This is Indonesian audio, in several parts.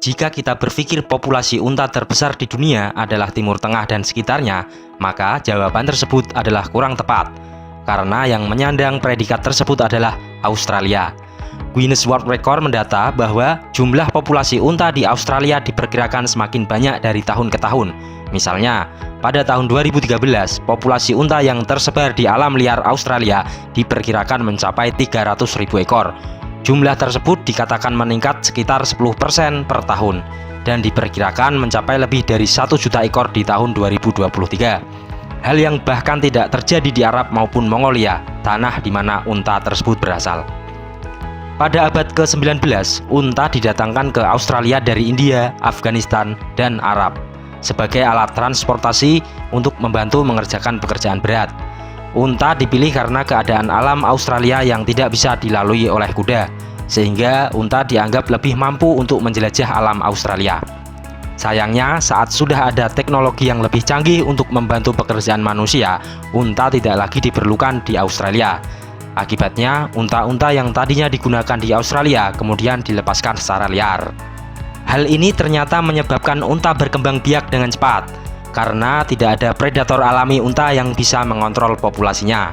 Jika kita berpikir populasi unta terbesar di dunia adalah Timur Tengah dan sekitarnya, maka jawaban tersebut adalah kurang tepat, karena yang menyandang predikat tersebut adalah Australia. Guinness World Record mendata bahwa jumlah populasi unta di Australia diperkirakan semakin banyak dari tahun ke tahun. Misalnya, pada tahun 2013, populasi unta yang tersebar di alam liar Australia diperkirakan mencapai 300.000 ekor. Jumlah tersebut dikatakan meningkat sekitar 10% per tahun dan diperkirakan mencapai lebih dari 1 juta ekor di tahun 2023. Hal yang bahkan tidak terjadi di Arab maupun Mongolia, tanah di mana unta tersebut berasal. Pada abad ke-19, unta didatangkan ke Australia dari India, Afghanistan, dan Arab sebagai alat transportasi untuk membantu mengerjakan pekerjaan berat. Unta dipilih karena keadaan alam Australia yang tidak bisa dilalui oleh kuda, sehingga unta dianggap lebih mampu untuk menjelajah alam Australia. Sayangnya, saat sudah ada teknologi yang lebih canggih untuk membantu pekerjaan manusia, unta tidak lagi diperlukan di Australia. Akibatnya, unta-unta yang tadinya digunakan di Australia kemudian dilepaskan secara liar. Hal ini ternyata menyebabkan unta berkembang biak dengan cepat, karena tidak ada predator alami unta yang bisa mengontrol populasinya.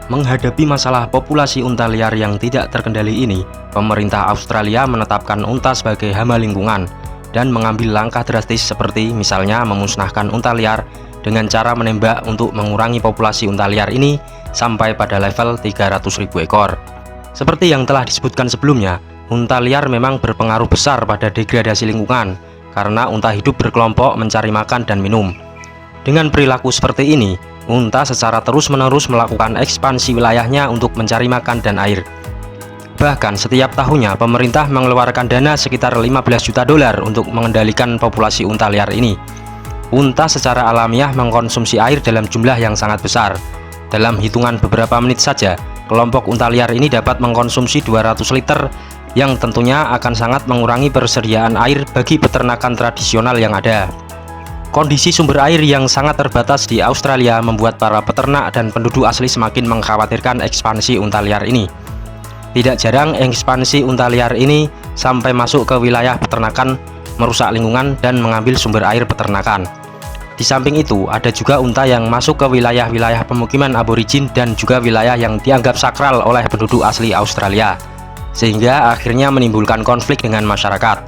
Menghadapi masalah populasi unta liar yang tidak terkendali ini, pemerintah Australia menetapkan unta sebagai hama lingkungan dan mengambil langkah drastis seperti misalnya memusnahkan unta liar dengan cara menembak untuk mengurangi populasi unta liar ini sampai pada level 300.000 ekor. Seperti yang telah disebutkan sebelumnya, unta liar memang berpengaruh besar pada degradasi lingkungan, karena unta hidup berkelompok mencari makan dan minum. Dengan perilaku seperti ini, unta secara terus-menerus melakukan ekspansi wilayahnya untuk mencari makan dan air. Bahkan setiap tahunnya pemerintah mengeluarkan dana sekitar 15 juta dolar untuk mengendalikan populasi unta liar ini. Unta secara alamiah mengkonsumsi air dalam jumlah yang sangat besar. Dalam hitungan beberapa menit saja, kelompok unta liar ini dapat mengkonsumsi 200 liter yang tentunya akan sangat mengurangi persediaan air bagi peternakan tradisional yang ada. Kondisi sumber air yang sangat terbatas di Australia membuat para peternak dan penduduk asli semakin mengkhawatirkan ekspansi unta liar ini. Tidak jarang ekspansi unta liar ini sampai masuk ke wilayah peternakan, merusak lingkungan dan mengambil sumber air peternakan. Di samping itu, ada juga unta yang masuk ke wilayah-wilayah pemukiman aborigin dan juga wilayah yang dianggap sakral oleh penduduk asli Australia, sehingga akhirnya menimbulkan konflik dengan masyarakat.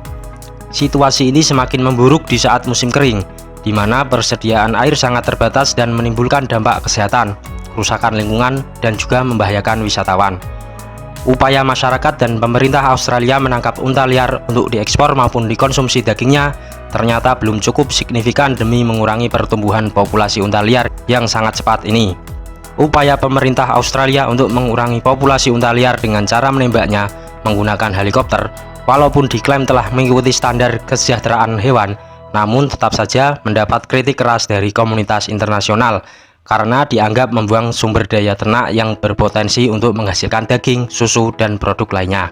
Situasi ini semakin memburuk di saat musim kering, di mana persediaan air sangat terbatas dan menimbulkan dampak kesehatan, kerusakan lingkungan, dan juga membahayakan wisatawan. Upaya masyarakat dan pemerintah Australia menangkap unta liar untuk diekspor maupun dikonsumsi dagingnya ternyata belum cukup signifikan demi mengurangi pertumbuhan populasi unta liar yang sangat cepat ini. Upaya pemerintah Australia untuk mengurangi populasi unta liar dengan cara menembaknya menggunakan helikopter, walaupun diklaim telah mengikuti standar kesejahteraan hewan, namun tetap saja mendapat kritik keras dari komunitas internasional karena dianggap membuang sumber daya ternak yang berpotensi untuk menghasilkan daging, susu, dan produk lainnya.